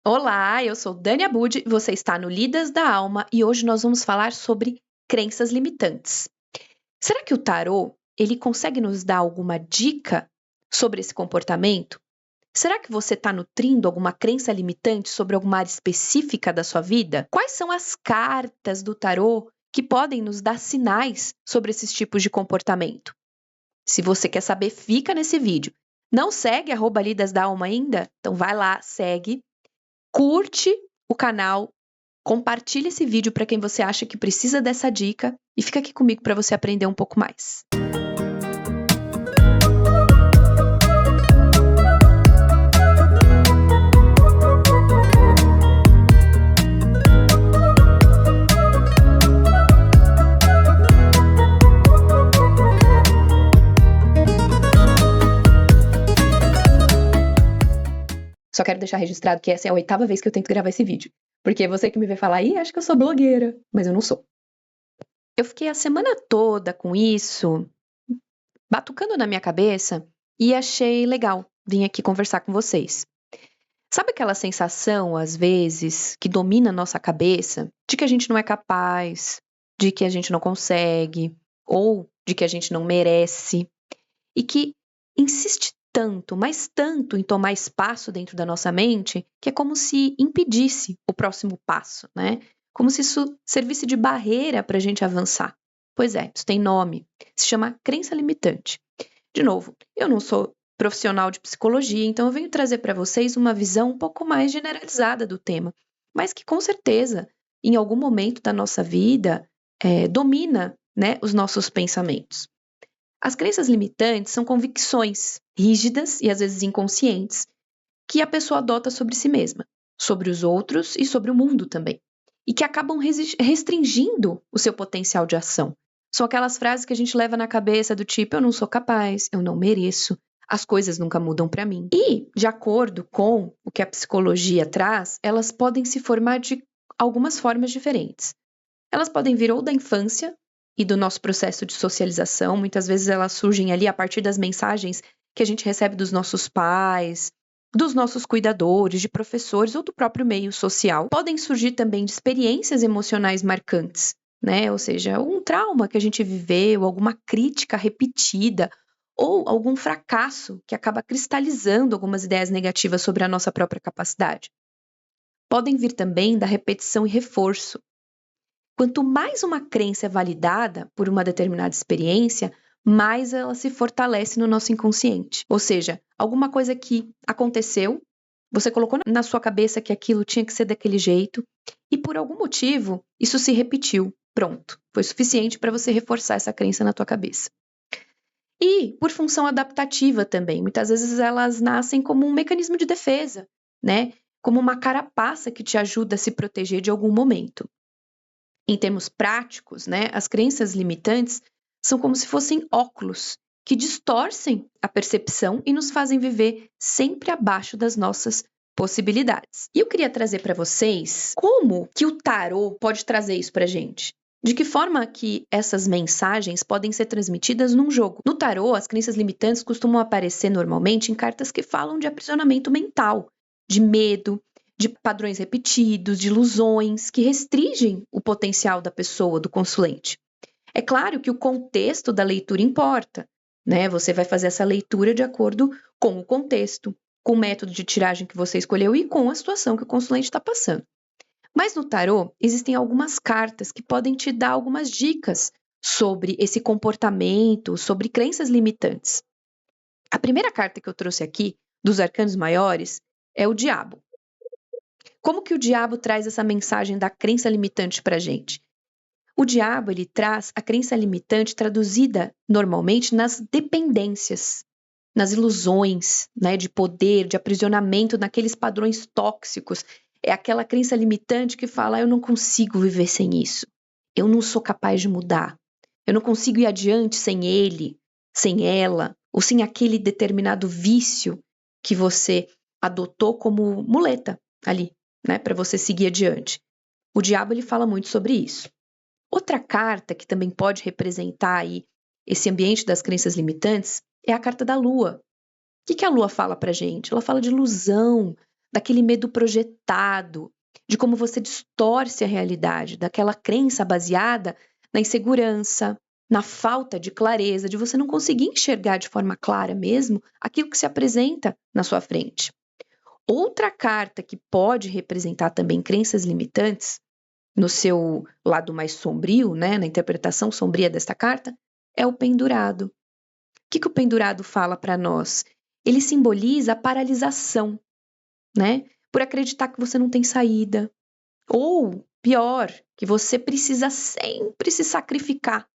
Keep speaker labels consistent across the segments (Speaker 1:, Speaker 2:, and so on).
Speaker 1: Olá, eu sou Dani Abud, você está no Lidas da Alma e hoje nós vamos falar sobre crenças limitantes. Será que o tarô, ele consegue nos dar alguma dica sobre esse comportamento? Será que você está nutrindo alguma crença limitante sobre alguma área específica da sua vida? Quais são as cartas do tarô que podem nos dar sinais sobre esses tipos de comportamento? Se você quer saber, fica nesse vídeo. Não segue @Lidas da Alma ainda? Então vai lá, segue. Curte o canal, compartilha esse vídeo para quem você acha que precisa dessa dica e fica aqui comigo para você aprender um pouco mais. Só quero deixar registrado que essa é a 8ª vez que eu tento gravar esse vídeo. Porque você que me vê falar, acho que eu sou blogueira, mas eu não sou. Eu fiquei a semana toda com isso, batucando na minha cabeça e achei legal vir aqui conversar com vocês. Sabe aquela sensação, às vezes, que domina a nossa cabeça, de que a gente não é capaz, de que a gente não consegue, ou de que a gente não merece, e que insiste tanto, mas tanto em tomar espaço dentro da nossa mente, que é como se impedisse o próximo passo, né? Como se isso servisse de barreira para a gente avançar. Pois é, isso tem nome, se chama crença limitante. De novo, eu não sou profissional de psicologia, então eu venho trazer para vocês uma visão um pouco mais generalizada do tema, mas que com certeza, em algum momento da nossa vida, domina, né, os nossos pensamentos. As crenças limitantes são convicções rígidas e às vezes inconscientes que a pessoa adota sobre si mesma, sobre os outros e sobre o mundo também, e que acabam restringindo o seu potencial de ação. São aquelas frases que a gente leva na cabeça do tipo: eu não sou capaz, eu não mereço, as coisas nunca mudam para mim. E, de acordo com o que a psicologia traz, elas podem se formar de algumas formas diferentes. Elas podem vir ou da infância e do nosso processo de socialização, muitas vezes elas surgem ali a partir das mensagens que a gente recebe dos nossos pais, dos nossos cuidadores, de professores ou do próprio meio social. Podem surgir também de experiências emocionais marcantes, né? Ou seja, um trauma que a gente viveu, alguma crítica repetida ou algum fracasso que acaba cristalizando algumas ideias negativas sobre a nossa própria capacidade. Podem vir também da repetição e reforço. Quanto mais uma crença é validada por uma determinada experiência, mais ela se fortalece no nosso inconsciente. Ou seja, alguma coisa que aconteceu, você colocou na sua cabeça que aquilo tinha que ser daquele jeito, e por algum motivo isso se repetiu. Pronto, foi suficiente para você reforçar essa crença na tua cabeça. E por função adaptativa também, muitas vezes elas nascem como um mecanismo de defesa, né? Como uma carapaça que te ajuda a se proteger de algum momento. Em termos práticos, né, as crenças limitantes são como se fossem óculos que distorcem a percepção e nos fazem viver sempre abaixo das nossas possibilidades. E eu queria trazer para vocês como que o tarô pode trazer isso para gente. De que forma que essas mensagens podem ser transmitidas num jogo? No tarô, as crenças limitantes costumam aparecer normalmente em cartas que falam de aprisionamento mental, de medo, de padrões repetidos, de ilusões que restringem o potencial da pessoa, do consulente. É claro que o contexto da leitura importa, né? Você vai fazer essa leitura de acordo com o contexto, com o método de tiragem que você escolheu e com a situação que o consulente está passando. Mas no tarô, existem algumas cartas que podem te dar algumas dicas sobre esse comportamento, sobre crenças limitantes. A primeira carta que eu trouxe aqui, dos arcanos maiores, é o Diabo. Como que o diabo traz essa mensagem da crença limitante para a gente? O diabo, ele traz a crença limitante traduzida normalmente nas dependências, nas ilusões, né, de poder, de aprisionamento naqueles padrões tóxicos. É aquela crença limitante que fala: eu não consigo viver sem isso. Eu não sou capaz de mudar. Eu não consigo ir adiante sem ele, sem ela, ou sem aquele determinado vício que você adotou como muleta ali, né, para você seguir adiante. O diabo, ele fala muito sobre isso. Outra carta que também pode representar aí esse ambiente das crenças limitantes é a carta da lua. O que a lua fala pra gente? Ela fala de ilusão, daquele medo projetado, de como você distorce a realidade, daquela crença baseada na insegurança, na falta de clareza, de você não conseguir enxergar de forma clara mesmo aquilo que se apresenta na sua frente. Outra carta que pode representar também crenças limitantes, no seu lado mais sombrio, né, na interpretação sombria desta carta, é o pendurado. O que o pendurado fala para nós? Ele simboliza a paralisação, né? Por acreditar que você não tem saída. Ou, pior, que você precisa sempre se sacrificar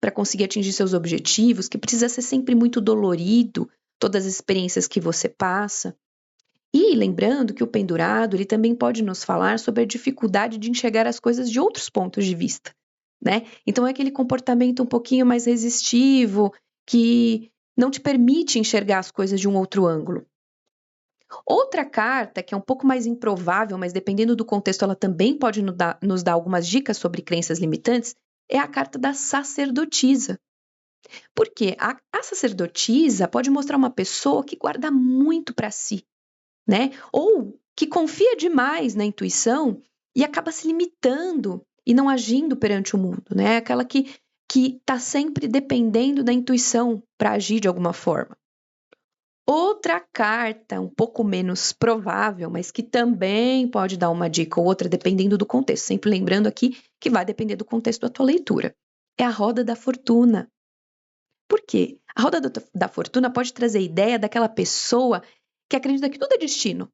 Speaker 1: para conseguir atingir seus objetivos, que precisa ser sempre muito dolorido, todas as experiências que você passa. E lembrando que o pendurado, ele também pode nos falar sobre a dificuldade de enxergar as coisas de outros pontos de vista, né? Então é aquele comportamento um pouquinho mais resistivo, que não te permite enxergar as coisas de um outro ângulo. Outra carta, que é um pouco mais improvável, mas dependendo do contexto ela também pode nos dar algumas dicas sobre crenças limitantes, é a carta da sacerdotisa. Por quê? A sacerdotisa pode mostrar uma pessoa que guarda muito para si, né? Ou que confia demais na intuição e acaba se limitando e não agindo perante o mundo, né? Aquela que está sempre dependendo da intuição para agir de alguma forma. Outra carta, um pouco menos provável, mas que também pode dar uma dica ou outra, dependendo do contexto. Sempre lembrando aqui que vai depender do contexto da tua leitura. É a roda da fortuna. Por quê? A roda da fortuna pode trazer a ideia daquela pessoa que acredita que tudo é destino.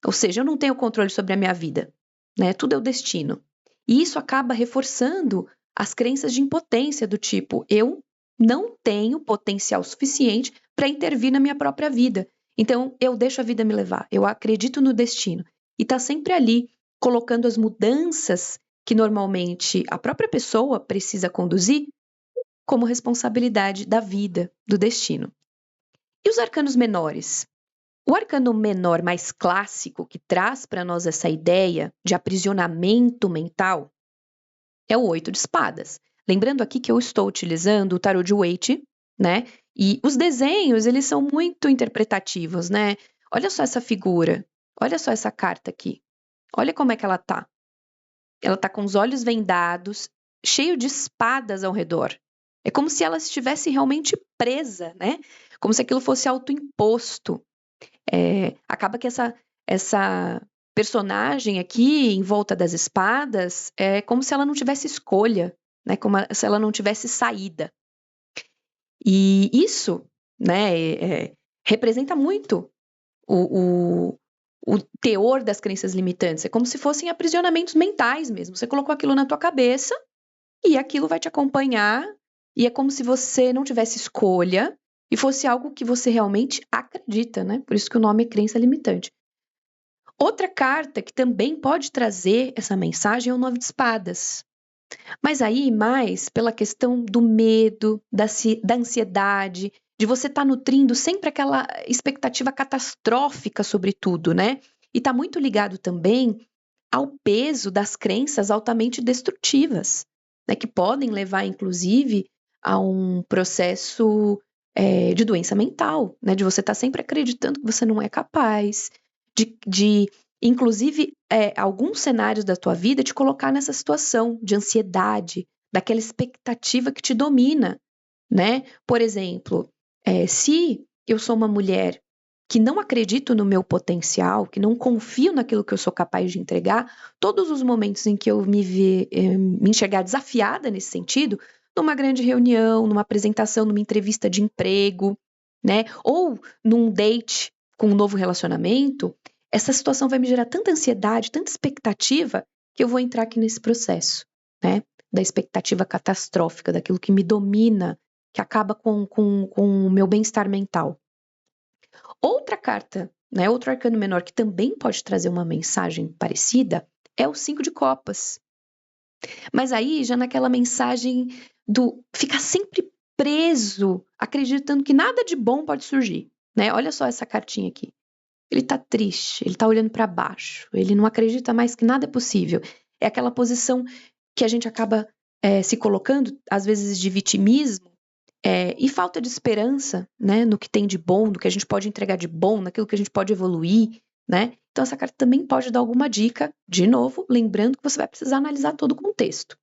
Speaker 1: Ou seja, eu não tenho controle sobre a minha vida, né? Tudo é o destino. E isso acaba reforçando as crenças de impotência do tipo, eu não tenho potencial suficiente para intervir na minha própria vida. Então, eu deixo a vida me levar, eu acredito no destino. E está sempre ali, colocando as mudanças que normalmente a própria pessoa precisa conduzir como responsabilidade da vida, do destino. E os arcanos menores? O arcano menor mais clássico que traz para nós essa ideia de aprisionamento mental é o 8 de espadas. Lembrando aqui que eu estou utilizando o tarô de Waite, né? E os desenhos, eles são muito interpretativos, né? Olha só essa figura, olha só essa carta aqui. Olha como é que ela tá. Ela tá com os olhos vendados, cheio de espadas ao redor. É como se ela estivesse realmente presa, né? Como se aquilo fosse autoimposto. Acaba que essa personagem aqui, em volta das espadas, é como se ela não tivesse escolha, né? Como se ela não tivesse saída. E isso, né, representa muito o, o teor das crenças limitantes. É como se fossem aprisionamentos mentais mesmo. Você colocou aquilo na tua cabeça e aquilo vai te acompanhar, e é como se você não tivesse escolha e fosse algo que você realmente acredita, né? Por isso que o nome é crença limitante. Outra carta que também pode trazer essa mensagem é o 9 de espadas. Mas aí, mais pela questão do medo, da ansiedade, de você estar nutrindo sempre aquela expectativa catastrófica sobre tudo, né? E está muito ligado também ao peso das crenças altamente destrutivas, né? Que podem levar, inclusive, a um processo de doença mental, né? De você estar sempre acreditando que você não é capaz, de inclusive, alguns cenários da tua vida te colocar nessa situação de ansiedade, daquela expectativa que te domina, né? Por exemplo, se eu sou uma mulher que não acredito no meu potencial, que não confio naquilo que eu sou capaz de entregar, todos os momentos em que eu me enxergar desafiada nesse sentido, numa grande reunião, numa apresentação, numa entrevista de emprego, né? Ou num date com um novo relacionamento, essa situação vai me gerar tanta ansiedade, tanta expectativa, que eu vou entrar aqui nesse processo, né? Da expectativa catastrófica, daquilo que me domina, que acaba com o meu bem-estar mental. Outra carta, né, outro arcano menor que também pode trazer uma mensagem parecida é o 5 de copas. Mas aí já naquela mensagem do ficar sempre preso, acreditando que nada de bom pode surgir, né? Olha só essa cartinha aqui. Ele tá triste, ele tá olhando para baixo, ele não acredita mais que nada é possível. É aquela posição que a gente acaba se colocando, às vezes de vitimismo, e falta de esperança, né, no que tem de bom, no que a gente pode entregar de bom, naquilo que a gente pode evoluir, né? Então, essa carta também pode dar alguma dica, de novo, lembrando que você vai precisar analisar todo o contexto.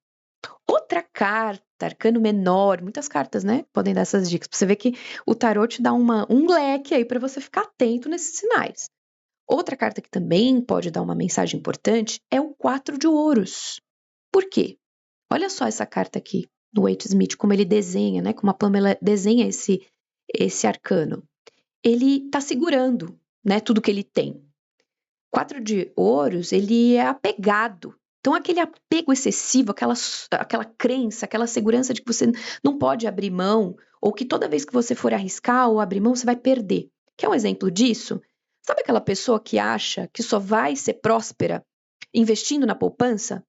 Speaker 1: Outra carta, arcano menor, muitas cartas, né? Podem dar essas dicas. Você vê que o tarô te dá um leque aí para você ficar atento nesses sinais. Outra carta que também pode dar uma mensagem importante é o 4 de ouros. Por quê? Olha só essa carta aqui, do Waite Smith, como ele desenha, né? Como a Pamela desenha esse arcano. Ele está segurando, né? Tudo que ele tem. 4 de ouros, ele é apegado. Então, aquele apego excessivo, aquela crença, aquela segurança de que você não pode abrir mão, ou que toda vez que você for arriscar ou abrir mão, você vai perder. Quer um exemplo disso? Sabe aquela pessoa que acha que só vai ser próspera investindo na poupança?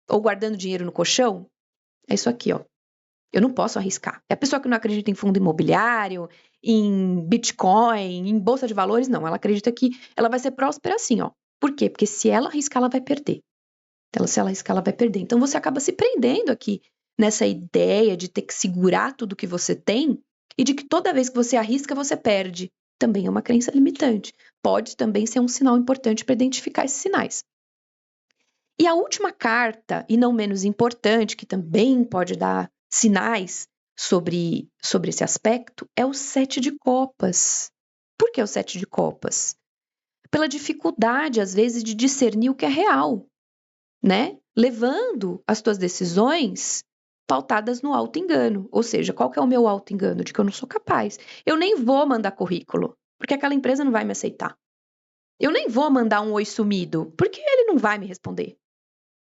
Speaker 1: Ou guardando dinheiro no colchão? É isso aqui, ó. Eu não posso arriscar. É a pessoa que não acredita em fundo imobiliário, em Bitcoin, em bolsa de valores, não. Ela acredita que ela vai ser próspera assim, ó. Por quê? Porque se ela arriscar, ela vai perder. Se ela arriscar, ela vai perder. Então você acaba se prendendo aqui nessa ideia de ter que segurar tudo que você tem e de que toda vez que você arrisca, você perde. Também é uma crença limitante. Pode também ser um sinal importante para identificar esses sinais. E a última carta, e não menos importante, que também pode dar sinais sobre esse aspecto, é o 7 de copas. Por que o 7 de copas? Pela dificuldade, às vezes, de discernir o que é real, né? Levando as tuas decisões pautadas no auto-engano. Ou seja, qual que é o meu auto-engano? De que eu não sou capaz. Eu nem vou mandar currículo, porque aquela empresa não vai me aceitar. Eu nem vou mandar um oi sumido, porque ele não vai me responder.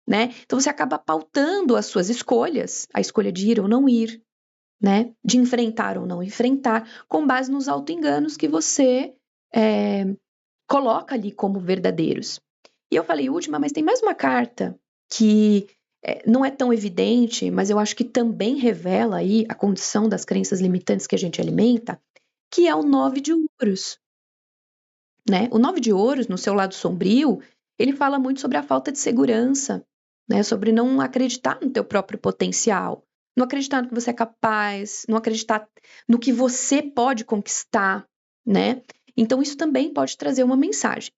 Speaker 1: Né? Então você acaba pautando as suas escolhas, a escolha de ir ou não ir, né? De enfrentar ou não enfrentar, com base nos auto-enganos que você coloca ali como verdadeiros. E eu falei última, mas tem mais uma carta que não é tão evidente, mas eu acho que também revela aí a condição das crenças limitantes que a gente alimenta, que é o 9 de ouros. Né? O 9 de ouros, no seu lado sombrio, ele fala muito sobre a falta de segurança, né? Sobre não acreditar no teu próprio potencial, não acreditar no que você é capaz, não acreditar no que você pode conquistar, né? Então isso também pode trazer uma mensagem.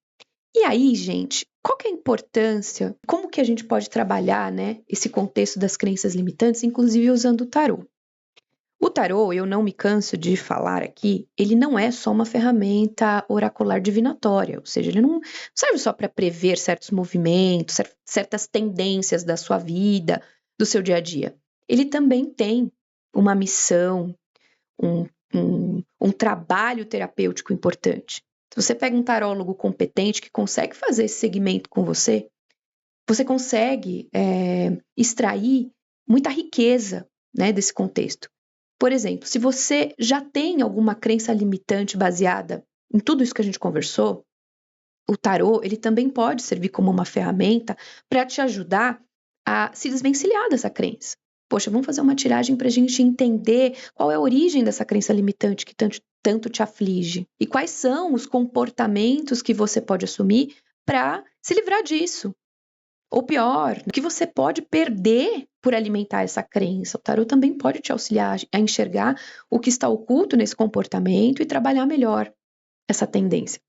Speaker 1: E aí, gente, qual que é a importância? Como que a gente pode trabalhar, né, esse contexto das crenças limitantes, inclusive usando o tarô? O tarô, eu não me canso de falar aqui, ele não é só uma ferramenta oracular divinatória, ou seja, ele não serve só para prever certos movimentos, certas tendências da sua vida, do seu dia a dia. Ele também tem uma missão, um trabalho terapêutico importante. Se você pega um tarólogo competente que consegue fazer esse segmento com você consegue extrair muita riqueza, né, desse contexto. Por exemplo, se você já tem alguma crença limitante baseada em tudo isso que a gente conversou, o tarô, ele também pode servir como uma ferramenta para te ajudar a se desvencilhar dessa crença. Poxa, vamos fazer uma tiragem para a gente entender qual é a origem dessa crença limitante que tanto te aflige e quais são os comportamentos que você pode assumir para se livrar disso. Ou pior, o que você pode perder por alimentar essa crença. O tarô também pode te auxiliar a enxergar o que está oculto nesse comportamento e trabalhar melhor essa tendência.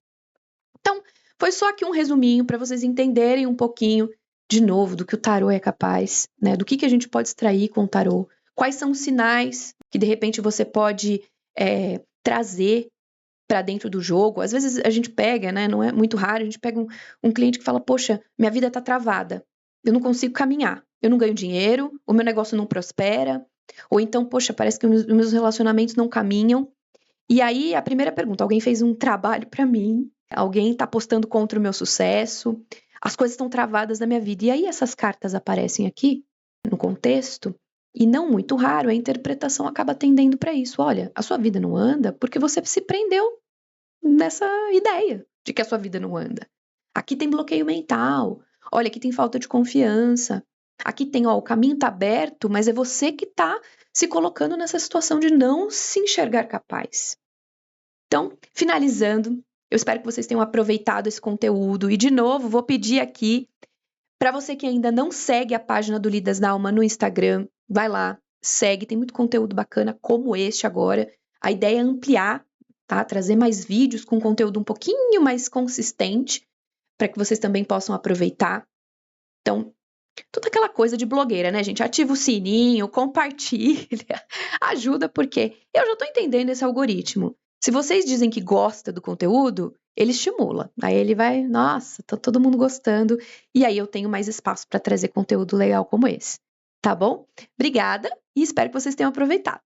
Speaker 1: Então, foi só aqui um resuminho para vocês entenderem um pouquinho, de novo, do que o tarô é capaz, né? Do que a gente pode extrair com o tarô. Quais são os sinais que, de repente, você pode trazer para dentro do jogo. Às vezes a gente pega, né? Não é muito raro, a gente pega um cliente que fala, poxa, minha vida tá travada, eu não consigo caminhar, eu não ganho dinheiro, o meu negócio não prospera, ou então, poxa, parece que os meus relacionamentos não caminham. E aí a primeira pergunta, alguém fez um trabalho para mim, alguém tá apostando contra o meu sucesso, as coisas estão travadas na minha vida. E aí essas cartas aparecem aqui, no contexto, e não muito raro, a interpretação acaba tendendo para isso. Olha, a sua vida não anda porque você se prendeu nessa ideia de que a sua vida não anda. Aqui tem bloqueio mental. Olha, aqui tem falta de confiança. Aqui tem, ó, o caminho tá aberto, mas é você que tá se colocando nessa situação de não se enxergar capaz. Então, finalizando, eu espero que vocês tenham aproveitado esse conteúdo e, de novo, vou pedir aqui para você que ainda não segue a página do Lidas na Alma no Instagram, vai lá, segue, tem muito conteúdo bacana como este agora. A ideia é ampliar, tá? Trazer mais vídeos com conteúdo um pouquinho mais consistente para que vocês também possam aproveitar. Então, toda aquela coisa de blogueira, né, gente? Ativa o sininho, compartilha, ajuda, porque eu já tô entendendo esse algoritmo. Se vocês dizem que gosta do conteúdo, ele estimula. Aí ele vai, nossa, tá todo mundo gostando. E aí eu tenho mais espaço para trazer conteúdo legal como esse. Tá bom? Obrigada e espero que vocês tenham aproveitado.